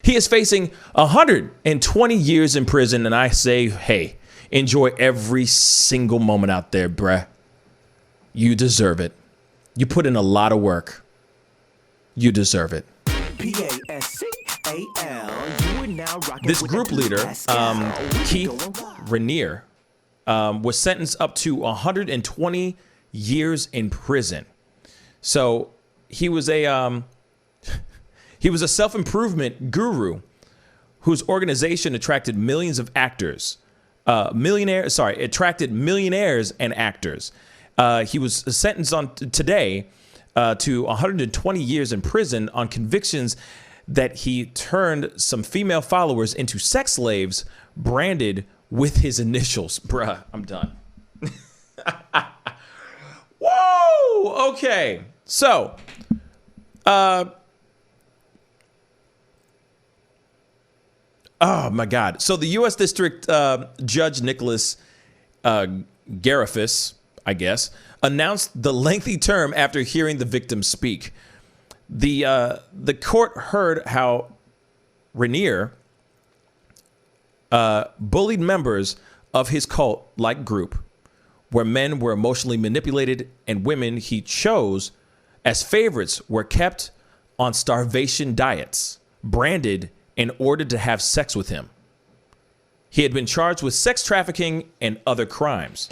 He is facing 120 years in prison, and I say, hey, enjoy every single moment out there, bruh. You deserve it. You put in a lot of work. You deserve it. This group leader, Keith Raniere, was sentenced up to 120 years in prison. So he was a self-improvement guru whose organization attracted millions of actors, attracted millionaires and actors. He was sentenced on today to 120 years in prison on convictions that he turned some female followers into sex slaves branded with his initials. Bruh, I'm done. Whoa! Okay. So, oh my God. So the U.S. District Judge Nicholas Garifas, I guess, announced the lengthy term after hearing the victim speak. The court heard how Raniere bullied members of his cult-like group, where men were emotionally manipulated and women he chose as favorites were kept on starvation diets, branded in order to have sex with him. He had been charged with sex trafficking and other crimes.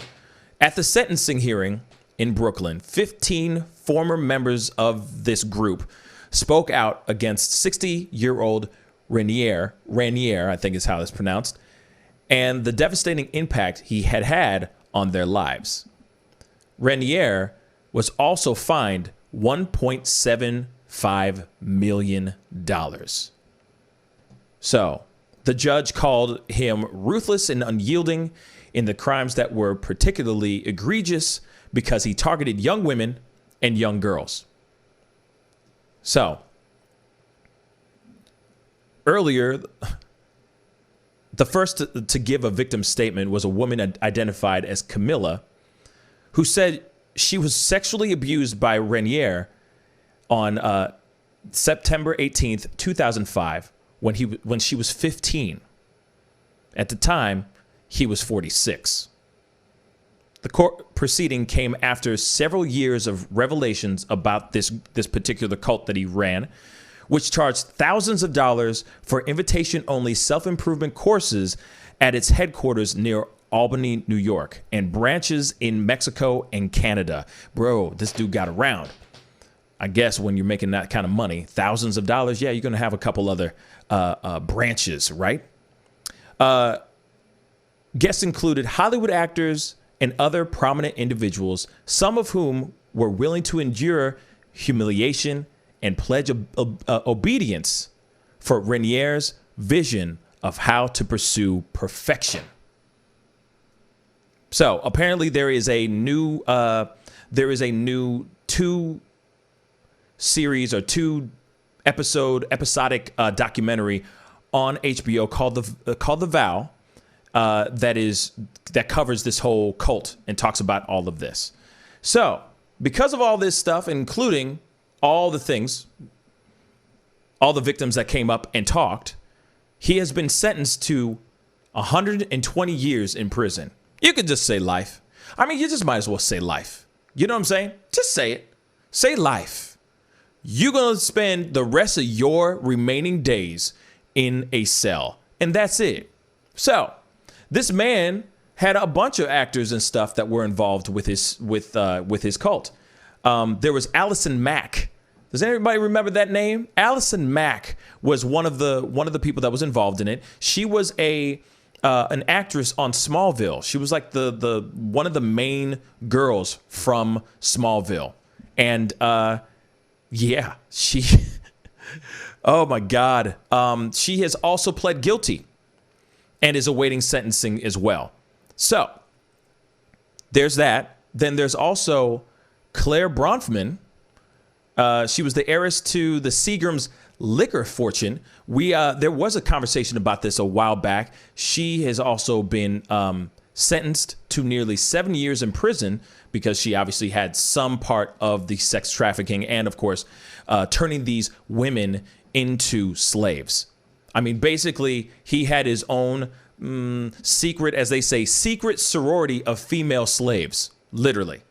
At the sentencing hearing in Brooklyn, 15 former members of this group spoke out against 60-year-old Raniere, I think is how it's pronounced, and the devastating impact he had had on their lives. Raniere was also fined $1.75 million. So the judge called him ruthless and unyielding in the crimes that were particularly egregious because he targeted young women and young girls. So earlier, the first to give a victim statement was a woman identified as Camilla, who said she was sexually abused by Raniere on September 18th, 2005, when she was 15. At the time, he was 46. The court proceeding came after several years of revelations about this particular cult that he ran, which charged thousands of dollars for invitation-only self-improvement courses at its headquarters near Albany, New York, and branches in Mexico and Canada. Bro, this dude got around. I guess when you're making that kind of money, thousands of dollars, yeah, you're going to have a couple other branches, right? Guests included Hollywood actors and other prominent individuals, some of whom were willing to endure humiliation and pledge obedience for Raniere's vision of how to pursue perfection. So apparently there is a new two episodic documentary on HBO called The Vow that covers this whole cult and talks about all of this. So because of all this stuff, including all the things, all the victims that came up and talked, he has been sentenced to 120 years in prison. You could just say life. I mean, you just might as well say life. You know what I'm saying? Just say it. Say life. You're going to spend the rest of your remaining days in a cell, and that's it. So this man had a bunch of actors and stuff that were involved with his cult. There was Allison Mack. Does anybody remember that name? Allison Mack was one of the people that was involved in it. She was an actress on Smallville. She was like the one of the main girls from Smallville, and yeah, she. Oh my God, she has also pled guilty and is awaiting sentencing as well. So there's that. Then there's also Claire Bronfman. She was the heiress to the Seagram's liquor fortune. There was a conversation about this a while back. She has also been sentenced to nearly 7 years in prison because she obviously had some part of the sex trafficking and, of course, turning these women into slaves. I mean, basically, he had his own secret, as they say, secret sorority of female slaves, literally,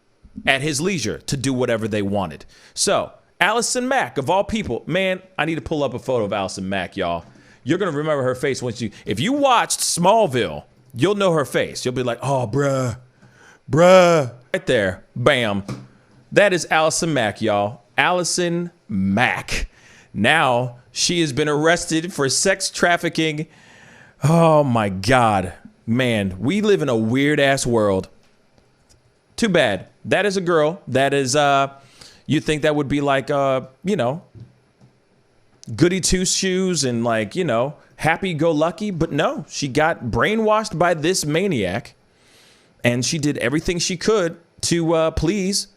at his leisure to do whatever they wanted. So, Allison Mack, of all people, man, I need to pull up a photo of Allison Mack, y'all. You're going to remember her face if you watched Smallville, you'll know her face. You'll be like, oh, bruh. Right there, bam. That is Allison Mack, y'all. Allison Mack. Now, she has been arrested for sex trafficking. Oh, my God. Man, we live in a weird-ass world. Too bad. That is a girl. That is, you think that would be like, goody two-shoes and like, happy-go-lucky. But no, she got brainwashed by this maniac. And she did everything she could to please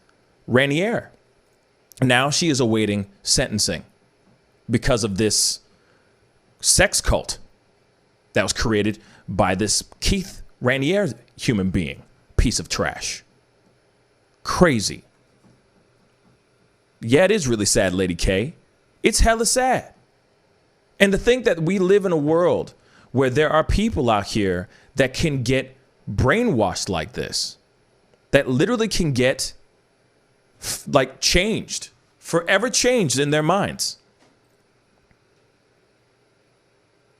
Raniere. Now she is awaiting sentencing because of this sex cult that was created by this Keith Raniere human being. Piece of trash. Crazy. Yeah, it is really sad, Lady K. It's hella sad. And to think that we live in a world where there are people out here that can get brainwashed like this, that literally can get changed, forever changed in their minds.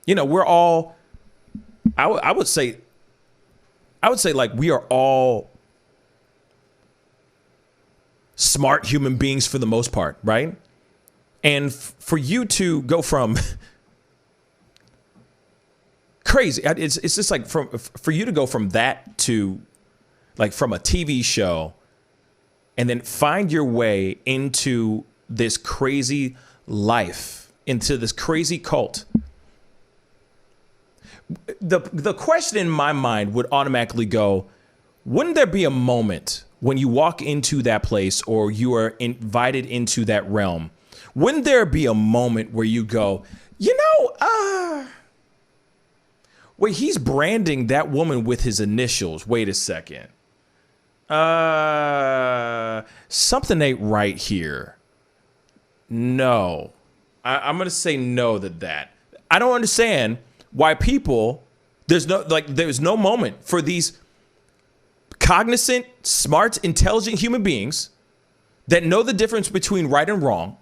We're all, I would say like we are all smart human beings for the most part, right? And for you to go from crazy, it's just like for you to go from that to like from a TV show and then find your way into this crazy life, into this crazy cult. The question in my mind would automatically go, wouldn't there be a moment when you walk into that place or you are invited into that realm? Wouldn't there be a moment where you go, wait, he's branding that woman with his initials. Wait a second. Something ain't right here. No. I'm going to say no to that. I don't understand why people, there's no moment for these cognizant, smart, intelligent human beings that know the difference between right and wrong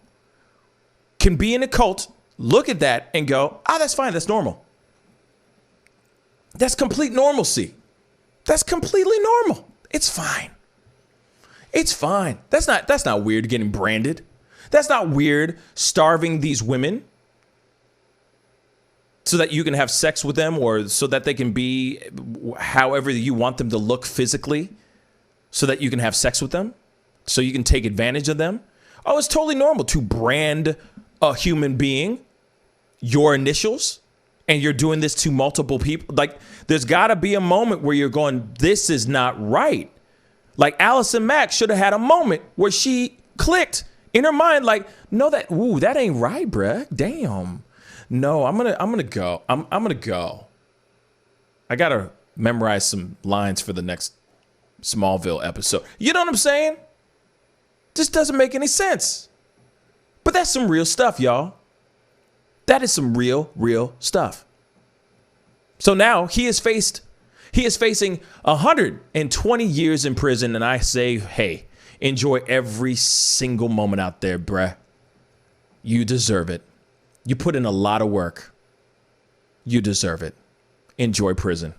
can be in a cult, look at that and go, that's fine. That's normal. That's complete normalcy. That's completely normal. It's fine. It's fine. That's not weird getting branded. That's not weird starving these women so that you can have sex with them or so that they can be however you want them to look physically so that you can have sex with them, so you can take advantage of them. Oh, it's totally normal to brand a human being, your initials, and you're doing this to multiple people. Like, there's got to be a moment where you're going, this is not right. Like, Allison Mack should have had a moment where she clicked in her mind, like, no, that ain't right, bruh. Damn. No, I'm gonna go. I'm gonna go. I gotta memorize some lines for the next Smallville episode. You know what I'm saying? Just doesn't make any sense. But that's some real stuff, y'all. That is some real stuff. So now he is facing 120 years in prison, and I say, hey, enjoy every single moment out there, bruh. You deserve it. You put in a lot of work. You deserve it. Enjoy prison.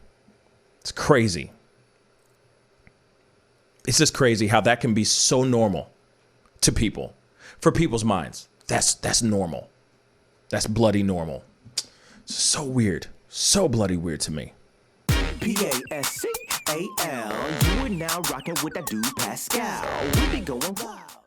It's crazy. It's just crazy how that can be so normal to people, for people's minds. That's normal. That's bloody normal. So weird. So bloody weird to me. Pascal, you are now rocking with that dude Pascal. We be going wild.